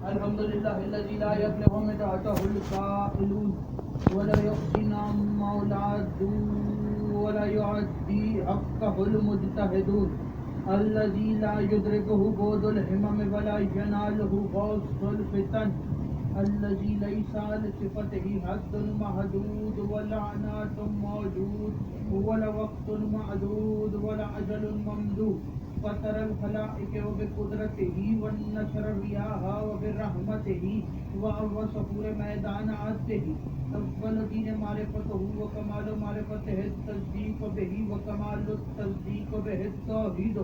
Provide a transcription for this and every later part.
الحمد لله الذي لا يفلح متعته القائلون ولا يحسن مولاد ولا يعدي حقه المجتهدون الذي لا يدركه بعد الهمم ولا يناله غوث الفتن الذي ليس لصفته حد محدود ولا عنات موجود ولا وقت معدود ولا أجل ممدود فطر الخلائق وبقدرته والنشر الرياح وبرحمته وأوصف میدان عدته أول دين معرفته وكمال معرفته التصديق به وكمال التصديق به التوحيد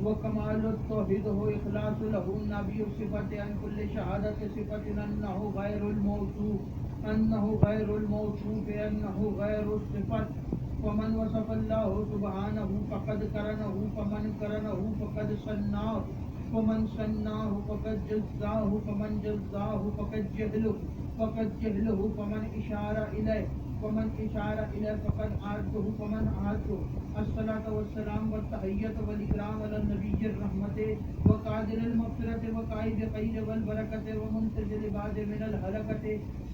وكمال التوحيد هو إخلاص له النبي صفة عن كل شهادة صفة أنه غير الموصوف أنه غير الصفة فمن وصف الله سبحانه فقد قرنه فمن قرنه فقد صنعه فمن صنعه فقد جزاه فمن جزاه فقد جهله فمن إشار إليه فقد عاده فمن عاده الصلاة والسلام والتحية والإكرام على النبي الرحمة وقادر المغفرة وقائد خير والبركة ومنتج العباد من الهلكة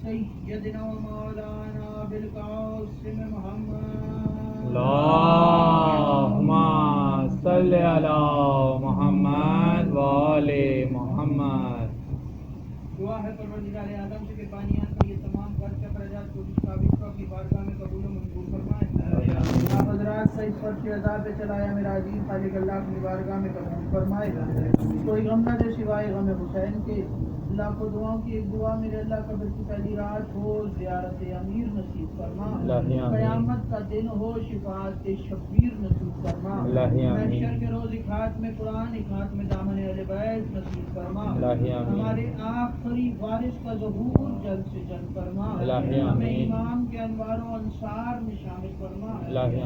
سيدنا ومولانا بالقاسم محمد اللهم صل على محمد وآل محمد. دعا ہے پروردگار اعظم سے کہ بانیان کا یہ تمام ورد کے اخراجات کو جس قابل کو اپنی بارگاہ میں قبول و منظور فرمائے. آپ حضرات سے اس پر کی عذاب پہ چلایا میرا عزیز خالق اللہ اپنی بارگاہ میں قبول فرمائے. کوئی غم نہ دے سوائے غم حسین کے. لاکھوں دعاؤں کی ایک دعا میرے اللہ قبر کی پہلی رات ہو زیارت امیر نصیب فرما. قیامت کا دن ہو شفاعت شبیر نصیب فرما. محشر کے روز ایک ہاتھ میں قرآن ایک ہاتھ میں دامن اہل بیت نصیب فرما. ہمارے آخری وارث کا ظہور جلد سے جلد فرما. ہمیں امام کے انوار و انصار میں شامل فرما.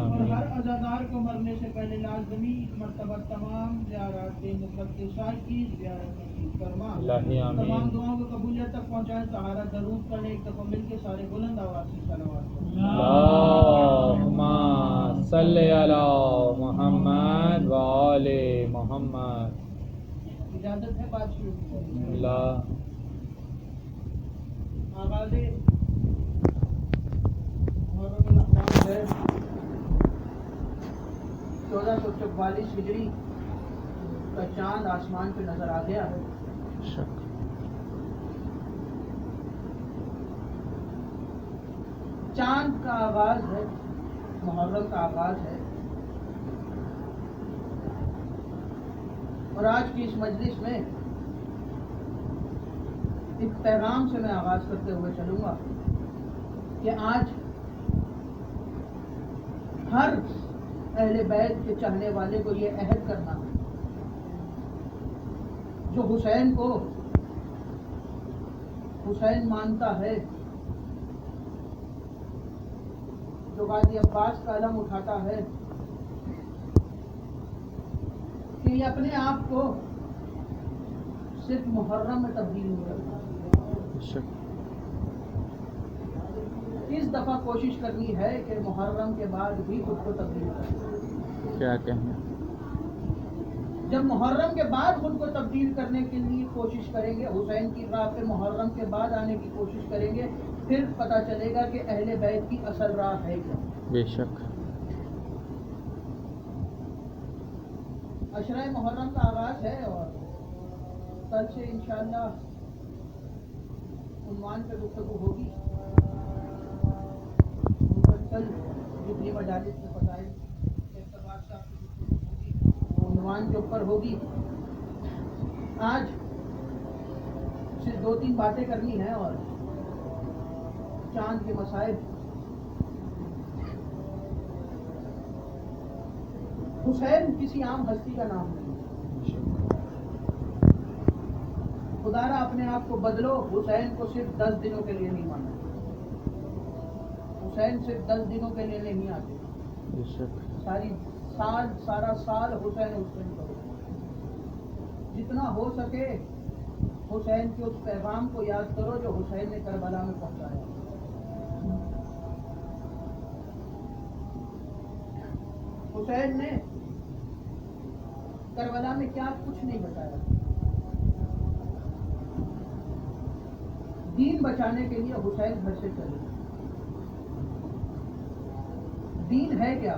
اور ہر عزادار کو مرنے سے پہلے لازمی ایک مرتبہ تمام زیارات مقدسہ کی زیارت نصیب فرما. تمام دعاؤں کو قبولیت تک پہنچائیں. سہارا درود کریں ایک دفعہ مل کے سارے بلند آواز سے صلوات کریں. اللہم صلی علی محمد وآل محمد. اجازت ہے بات شروع کی. اللہ آغاز محرم الاحرام ہے 1444 ہجری کا چاند آسمان پہ نظر آ گیا ہے. چاند کا آغاز ہے, محرم کا آغاز ہے. اور آج کی اس مجلس میں ایک پیغام سے میں آغاز کرتے ہوئے چلوں گا کہ آج ہر اہل بیت کے چاہنے والے کو یہ عہد کرنا ہے جو حسین کو حسین مانتا ہے, جو غازی عباس کا علم اٹھاتا ہے, کہ یہ اپنے آپ کو صرف محرم میں تبدیل نہیں کرتا. اس دفعہ کوشش کرنی ہے کہ محرم کے بعد بھی خود کو تبدیل کریں. کیا کہیں, جب محرم کے بعد خود کو تبدیل کرنے کے لیے کوشش کریں گے, حسین کی راہ پہ محرم کے بعد آنے کی کوشش کریں گے, پھر پتہ چلے گا کہ اہل بیت کی اصل راہ ہے کیا. بے شک عشرہ محرم کا آغاز ہے اور کل سے انشاءاللہ عنوان پہ گفتگو ہوگی. مسلسل جتنی مجالس میں فضائل اعتبار سے آپ کی گفتگو ہوگی وہ عنوان کے اوپر ہوگی. آج صرف 2-3 باتیں کرنی ہیں اور چاند کے مسائل. حسین کسی عام ہستی کا نام نہیں. خدا را اپنے آپ کو بدلو. حسین کو صرف 10 دنوں کے لیے نہیں مانا. حسین صرف 10 دنوں کے لیے نہیں آتے. سارا سال حسین کرو. جتنا ہو سکے حسین کے اس پیغام کو یاد کرو جو حسین نے کربلا میں پہنچایا. حسین نے کربلا میں کیا کچھ نہیں بتایا. دین بچانے کے لیے حسین گھر سے چلے. دین ہے کیا؟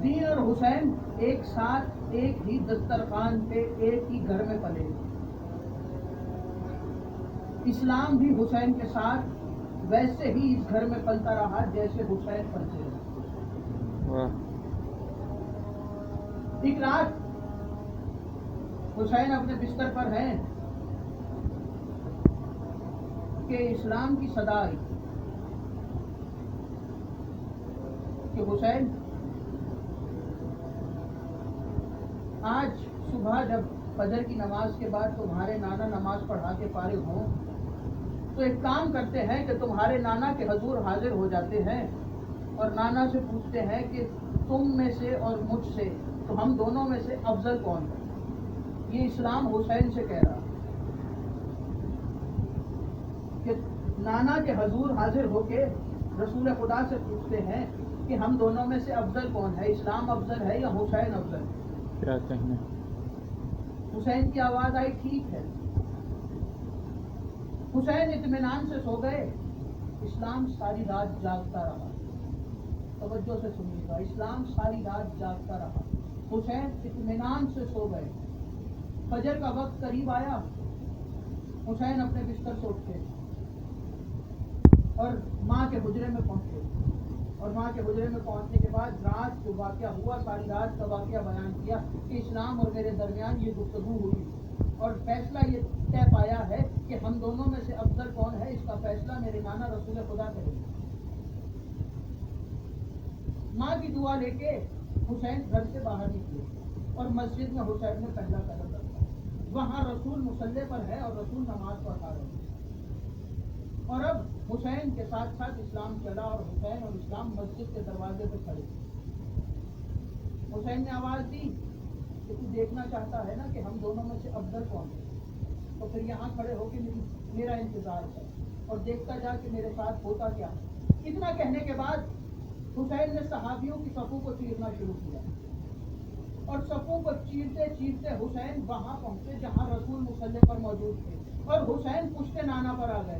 دین اور حسین ایک ساتھ ایک ہی دسترخوان پہ ایک ہی گھر میں پلے. اسلام بھی حسین کے ساتھ ویسے ہی اس گھر میں پلتا رہا جیسے حسین پلتے رہے. ایک رات حسین اپنے بستر پر ہیں کہ اسلام کی صدا آئی کہ حسین آج صبح جب فجر کی نماز کے بعد تمہارے نانا نماز پڑھا کے فارغ ہوں تو ایک کام کرتے ہیں کہ تمہارے نانا کے حضور حاضر ہو جاتے ہیں اور نانا سے پوچھتے ہیں کہ تم میں سے اور مجھ سے تو ہم دونوں میں سے افضل کون ہے. یہ اسلام حسین سے کہہ رہا کہ نانا کے حضور حاضر ہو کے رسول خدا سے پوچھتے ہیں کہ ہم دونوں میں سے افضل کون ہے, اسلام افضل ہے یا حسین افضل ہے. کیا کہنے. حسین کی آواز آئی ٹھیک ہے. حسین اطمینان سے سو گئے. اسلام ساری رات جاگتا رہا. توجہ سے سنیے گا, اسلام ساری رات جاگتا رہا. حسین اطمینان سے سو گئے. فجر کا وقت قریب آیا. حسین اپنے بستر سے اٹھے اور ماں کے حجرے میں پہنچے اور ماں کے حجرے میں پہنچنے کے بعد رات جو واقعہ ہوا ساری رات کا واقعہ بیان کیا کہ اسلام اور میرے درمیان یہ گفتگو ہوئی اور فیصلہ یہ طے پایا ہے کہ ہم دونوں میں سے افضل کون ہے. اس کا فیصلہ میرے نانا رسول خدا کرے. ماں کی دعا لے کے حسین گھر سے باہر نکلے اور مسجد میں حسین نے پہلا قدم رکھا. وہاں رسول مصلی پر ہے اور رسول نماز پڑھا رہے ہیں. اور اب حسین کے ساتھ ساتھ اسلام چلا اور حسین اور اسلام مسجد کے دروازے پہ کھڑے. حسین نے آواز دی کہ تو دیکھنا چاہتا ہے نا کہ ہم دونوں میں سے افضل کون ہے, تو پھر یہاں کھڑے ہو کے میرا انتظار کر اور دیکھتا جا کہ میرے ساتھ ہوتا کیا. اتنا کہنے کے بعد حسین نے صحابیوں کی صفوں کو چیرنا شروع کیا اور صفوں کو چیرتے چیرتے حسین وہاں پہنچے جہاں رسول مصلی پر موجود تھے اور حسین پشت نانا پر آ گئے.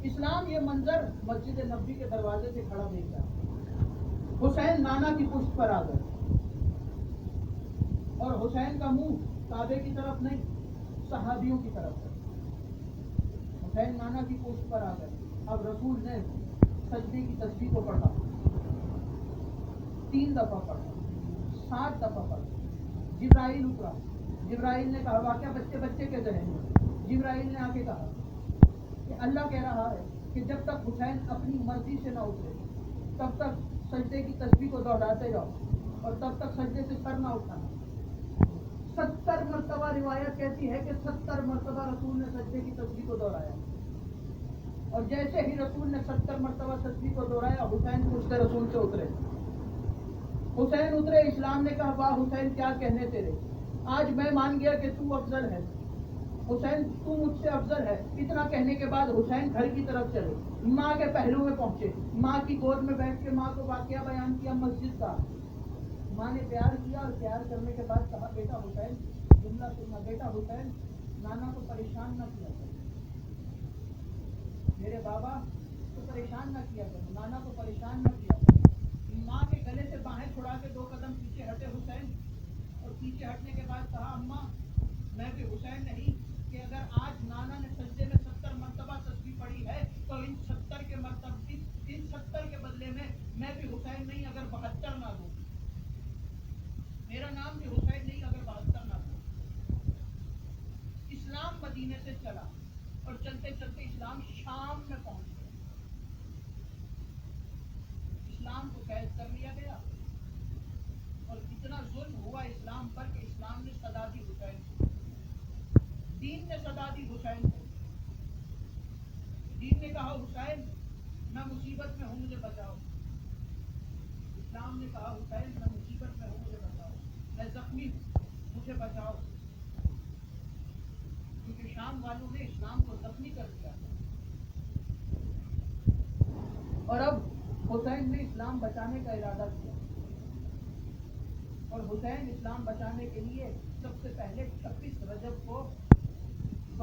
اسلام یہ منظر مسجد نبوی کے دروازے سے کھڑا دیکھ رہا. حسین نانا کی پشت پر آ گئے اور حسین کا منہ کعبے کی طرف نہیں صحابیوں کی طرف ہے. حسین نانا کی پشت پر آ گئے. اب رسول نے سجدے کی تسبیح کو پڑھا, 3 دفعہ پڑھا, 7 دفعہ پڑھا. جبرائیل اترا. جبرائیل نے کہا, واقعہ بچے بچے کے ذہن میں, جبرائیل نے آ کے کہا کہ اللہ کہہ رہا ہے کہ جب تک حسین اپنی مرضی سے نہ اترے تب تک سجدے کی تسبیح کو دوہراتے جاؤ اور تب تک سجدے سے سر نہ اٹھانا. 70 مرتبہ روایت کہتی ہے کہ 70 مرتبہ رسول نے سجدے کی تسبیح کو دہرایا اور جیسے ہی رسول نے 70 مرتبہ تسبیح کو دہرایا حسین پشت رسول سے اترے. حسین اترے. اسلام نے کہا, واہ حسین کیا کہنے تیرے, آج میں مان گیا کہ تو افضل ہے. حسین تو مجھ سے افضل ہے. اتنا کہنے کے بعد حسین گھر کی طرف چلے, ماں کے پہلو میں پہنچے, ماں کی گود میں بیٹھ کے ماں کو واقعہ بیان کیا مسجد کا. ماں نے پیار کیا اور پیار کرنے کے بعد کہا, بیٹا حسین جملہ سننا, بیٹا حسین نانا کو پریشان نہ کیا کرو, میرے بابا کو پریشان نہ کیا کرو, نانا کو پریشان نہ کیا کرو. ماں کے گلے سے باہیں چھڑا کے 2 قدم پیچھے ہٹے حسین اور پیچھے ہٹنے کے بعد کہا, اماں میں بھی حسین نہیں کہ اگر آج نانا نے سجدے میں 70 مرتبہ تسبیح پڑھی ہے تو ان 70 کے مرتبہ ان 70 کے بدلے میں بھی حسین نہیں اگر 72 نہ دوں, میرا نام بھی حسین نہیں اگر 72 نہ دوں. اسلام مدینے سے چلا اور چلتے چلتے اسلام شام میں پہنچ گیا. اسلام کو قید کر لیا گیا اور اتنا ظلم ہوا اسلام پر کہ اسلام نے صدا دی حسین کو, دین نے صدا دی حسین کو. دین نے کہا, حسین میں مصیبت میں ہوں مجھے بچاؤ. اسلام نے کہا, حسین میں مصیبت میں ہوں مجھے بچاؤ, میں زخمی ہوں مجھے بچاؤ. کیونکہ شام والوں نے اسلام کو زخمی کر دیا اور اب حسین نے اسلام بچانے کا ارادہ کیا اور حسین اسلام بچانے کے لیے سب سے پہلے 26 رجب کو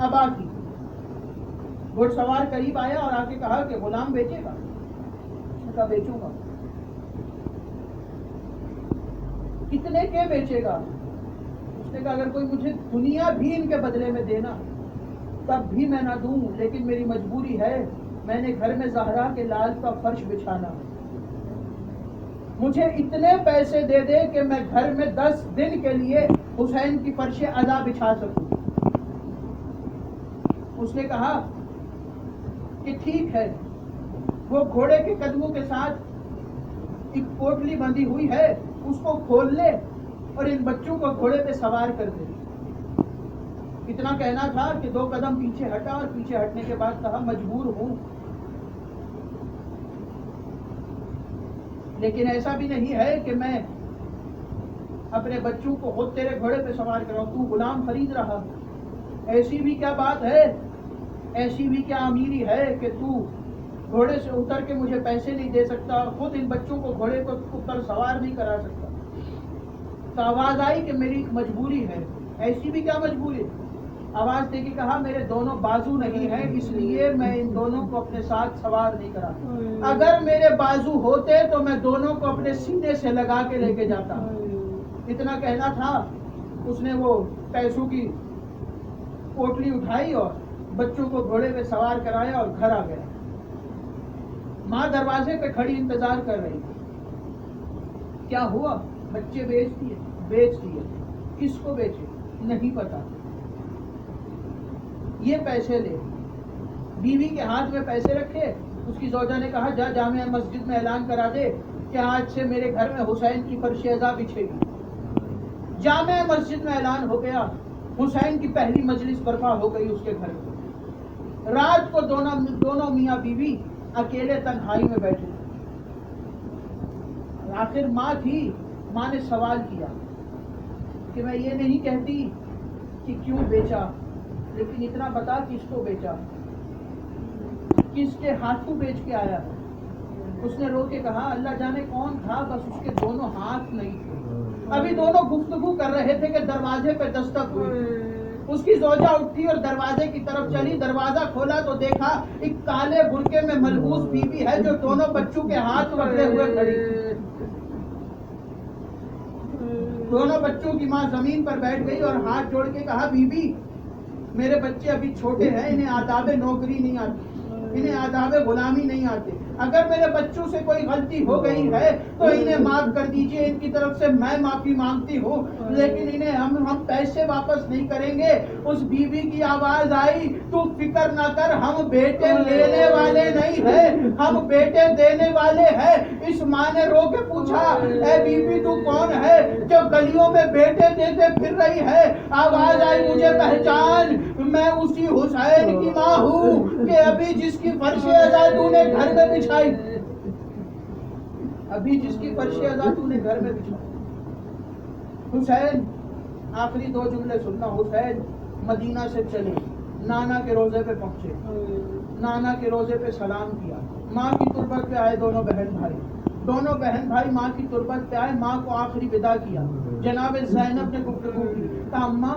ابا کی. گھڑ سوار قریب آیا اور آ کے کہا کہ غلام بیچے گا؟ اس نے کہا بیچوں گا. کتنے کے بیچے گا؟ اس نے کہا اگر کوئی مجھے دنیا بھی ان کے بدلے میں دینا تب بھی میں نہ دوں، لیکن میری مجبوری ہے، میں نے گھر میں زہرا کے لال کا فرش بچھانا، مجھے اتنے پیسے دے دے کہ میں گھر میں 10 دن کے لیے حسین کی فرش عزا بچھا سکوں. اس نے کہا کہ ٹھیک ہے. وہ گھوڑے کے قدموں کے ساتھ ایک پوٹلی بندھی ہوئی ہے، اس کو کھول لے اور ان بچوں کو گھوڑے پہ سوار کر دے. اتنا کہنا تھا کہ 2 قدم پیچھے ہٹا اور پیچھے ہٹنے کے بعد کہا مجبور ہوں، لیکن ایسا بھی نہیں ہے کہ میں اپنے بچوں کو خود تیرے گھوڑے پہ سوار کراؤں. تو غلام خرید رہا، ایسی بھی کیا بات ہے، ایسی بھی کیا امیری ہے کہ تو گھوڑے سے اتر کے مجھے پیسے نہیں دے سکتا اور خود ان بچوں کو گھوڑے پر اوپر سوار نہیں کرا سکتا. تو آواز آئی کہ میری ایک مجبوری ہے. ایسی بھی کیا مجبوری؟ آواز دے کے کہا میرے دونوں بازو نہیں ہیں، اس لیے میں ان دونوں کو اپنے ساتھ سوار نہیں کرا. اگر میرے بازو ہوتے تو میں دونوں کو اپنے سینے سے لگا کے لے کے جاتا. اتنا کہنا تھا، اس نے وہ پیسوں کی پوٹلی اٹھائی اور بچوں کو گھوڑے پہ سوار کرایا اور گھر آ گیا. ماں دروازے پہ کھڑی انتظار کر رہی تھی. کیا ہوا؟ بچے بیچ دیے. کس کو بیچے؟ نہیں پتا. یہ پیسے لے. بیوی کے ہاتھ میں پیسے رکھے. اس کی زوجہ نے کہا جا جامع مسجد میں اعلان کرا دے کہ آج سے میرے گھر میں حسین کی فرش عزا بچھے گی. جامع مسجد میں اعلان ہو گیا. حسین کی پہلی مجلس برپا ہو گئی اس کے گھر میں. رات کو دونوں میاں بیوی اکیلے تنہائی میں بیٹھے. آخر ماں تھی. ماں نے سوال کیا کہ میں یہ نہیں کہتی کہ کیوں بیچا، لیکن اتنا بتا کس کو بیچا، کس کے ہاتھوں بیچ کے آیا ہے. اس نے رو کے کہا اللہ جانے کون تھا، بس اس کے دونوں ہاتھ نہیں تھے. ابھی دونوں گفتگو کر رہے تھے کہ دروازے پہ دستک ہوئی. اس کی زوجہ اٹھی اور دروازے کی طرف چلی. دروازہ کھولا تو دیکھا ایک کالے برقعے میں ملبوس بیوی ہے جو دونوں بچوں کے ہاتھ پکڑے ہوئے کھڑی. دونوں بچوں کی ماں زمین پر بیٹھ گئی اور ہاتھ جوڑ کے کہا بی بی میرے بچے ابھی چھوٹے ہیں، انہیں آداب نوکری نہیں آتی، انہیں آداب غلامی نہیں آتے. اگر میرے بچوں سے کوئی غلطی ہو گئی ہے تو انہیں معاف کر دیجئے، ان کی طرف سے میں معافی مانگتی ہوں، لیکن انہیں ہم پیسے واپس نہیں کریں گے. اس بیوی کی آواز آئی تو فکر نہ کر، ہم بیٹے لینے والے نہیں ہیں، ہم بیٹے دینے والے ہیں. اس ماں نے رو کے پوچھا اے بیوی تو کون ہے جو گلیوں میں بیٹے دیتے پھر رہی ہے؟ آواز آئی مجھے پہچان، میں اسی حسین کی ماں ہوں کہ ابھی جس کی فرش عزا تو نے گھر میں بچھائی، ابھی جس کی فرش عزا تو نے گھر میں بچھائی. حسین، آخری 2 جملے سننا. حسین مدینہ سے چلے، نانا کے روضے پہ پہنچے، نانا کے روضے پہ سلام کیا. ماں کی تربت پہ آئے دونوں بہن بھائی ماں کی تربت پہ آئے. ماں کو آخری ودا کیا. جناب زینب نے گفتگو کی. کہا اماں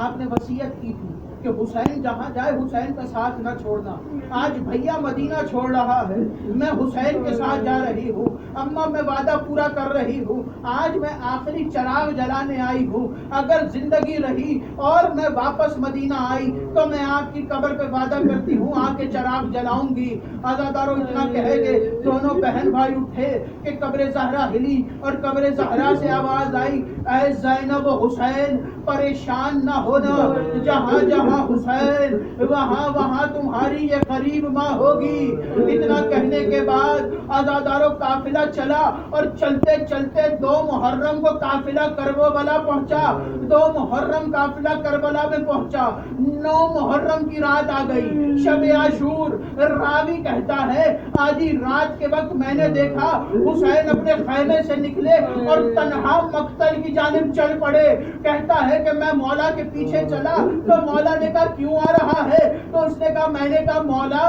آپ نے وصیت کی تھی کہ حسین جہاں جائے حسین کا ساتھ نہ چھوڑنا. آج بھیا مدینہ چھوڑ رہا ہے، میں حسین کے ساتھ جا رہی ہوں. اماں میں وعدہ پورا کر رہی ہوں، آج میں آخری چراغ جلانے آئی ہوں. اگر زندگی رہی اور میں واپس مدینہ آئی تو میں آپ کی قبر پہ وعدہ کرتی ہوں آ کے چراغ جلاؤں گی. عزاداروں اتنا کہے گے دونوں بہن بھائی اٹھے کہ قبر زہرا ہلی اور قبر زہرا سے آواز آئی اے زینب و حسین پریشان نہ ہونا، جہاں جہاں حسین وہاں وہاں تمہاری یہ قریب ماں ہوگی. اتنا کہنے کے بعد عزاداروں قافلہ چلا اور چلتے چلتے 2 محرم کو قافلہ کربلا پہنچا. 2 محرم قافلہ کربلا میں پہنچا. 9 محرم کی رات آ گئی، شب عاشور. راوی کہتا ہے آدھی رات کے وقت میں نے دیکھا حسین اپنے خیمے سے نکلے اور تنہا مقتل کی جانب چل پڑے. کہتا ہے کہ میں مولا کے پیچھے چلا تو مولا نے کہا کیوں آ رہا ہے؟ تو اس نے کہا میں نے کہا مولا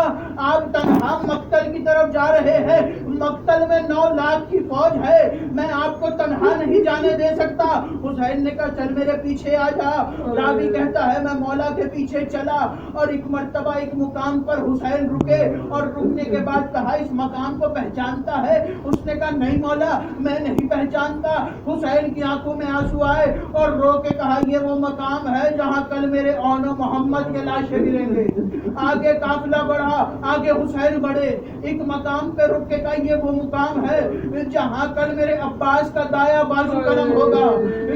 آپ تنہا مقتل کی طرف جا رہے ہیں, مقتل میں 9 لاکھ کی فوج ہے, میں آپ کو تنہا نہیں جانے دے سکتا. حسین نے کہا چل میرے پیچھے آ جا. راوی کہتا ہے میں مولا کے پیچھے چلا اور ایک مرتبہ ایک مقام پر حسین رکے اور رکنے کے بعد کہا اس مقام کو پہچانتا ہے؟ اس نے کہا نہیں مولا میں نہیں پہچانتا. حسین کی آنکھوں میں آنسو آئے اور رو کے کہا یہ وہ مقام ہے جہاں کل میرے اون و محمد کے لاشیں ملیں گے. آگے قافلہ بڑھا, آگے حسین بڑھے, ایک مقام پہ رک کے کہا یہ وہ مقام ہے جہاں کل میرے عباس کا دایا بازو قلم ہوگا.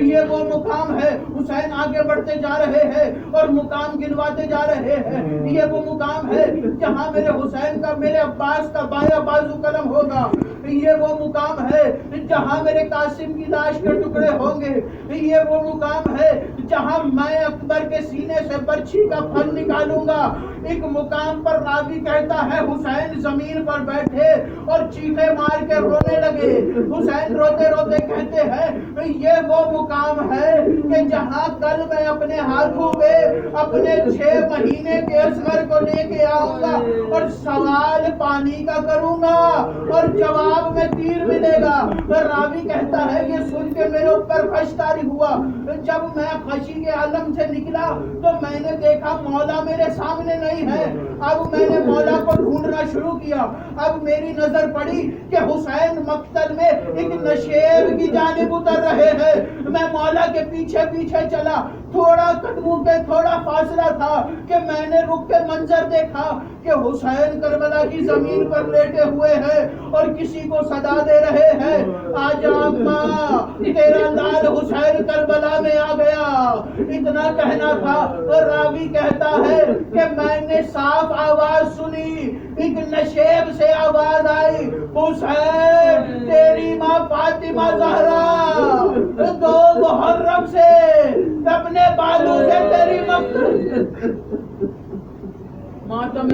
یہ وہ مقام ہے. حسین آگے بڑھتے جا رہے ہیں اور مقام گنواتے جا رہے ہیں. یہ وہ مقام ہے جہاں میرے حسین کا میرے عباس کا بایاں بازو قلم ہوگا. یہ وہ مقام ہے جہاں میرے قاسم کی لاش کے ٹکڑے ہوں گے. یہ وہ مقام ہے جہاں میں اکبر کے سینے سے برچھی کا پھل نکالوں گا. ایک مقام پر راوی کہتا ہے حسین زمین پر بیٹھے اور چیخے مار کے رونے لگے. حسین روتے روتے کہتے ہیں یہ وہ مقام ہے کہ جہاں کل میں اپنے ہاتھوں پہ اپنے 6 مہینے کے اصغر کو لے کے آؤں گا اور سوال پانی کا کروں گا اور جواب میں تیر ملے گا. راوی کہتا ہے یہ سن کے میرے اوپر خش طاری ہوا. جب میں خشی کے عالم سے نکلا تو میں نے دیکھا مولا میرے سامنے نہیں ہے. اب میں نے مولا کو ڈھونڈنا شروع کیا. اب میری نظر پڑی کہ حسین مقتل میں ایک نشیب کی جانب اتر رہے ہیں. میں مولا کے پیچھے پیچھے چلا. تھوڑا قدموں پہ تھوڑا فاصلہ تھا کہ میں نے رک کے منظر دیکھا کہ حسین کربلا کی زمین پر لیٹے ہوئے ہیں اور کسی کو صدا دے رہے ہیں آجا اماں تیرا لال حسین کربلا میں آ گیا. اتنا کہنا تھا. اور راوی کہتا ہے کہ میں نے صاف آواز سنی, ایک نشیب سے آواز آئی حسین تیری ماں فاطمہ زہرا 2 محرم سے اپنے بالوں سے تیری ماتم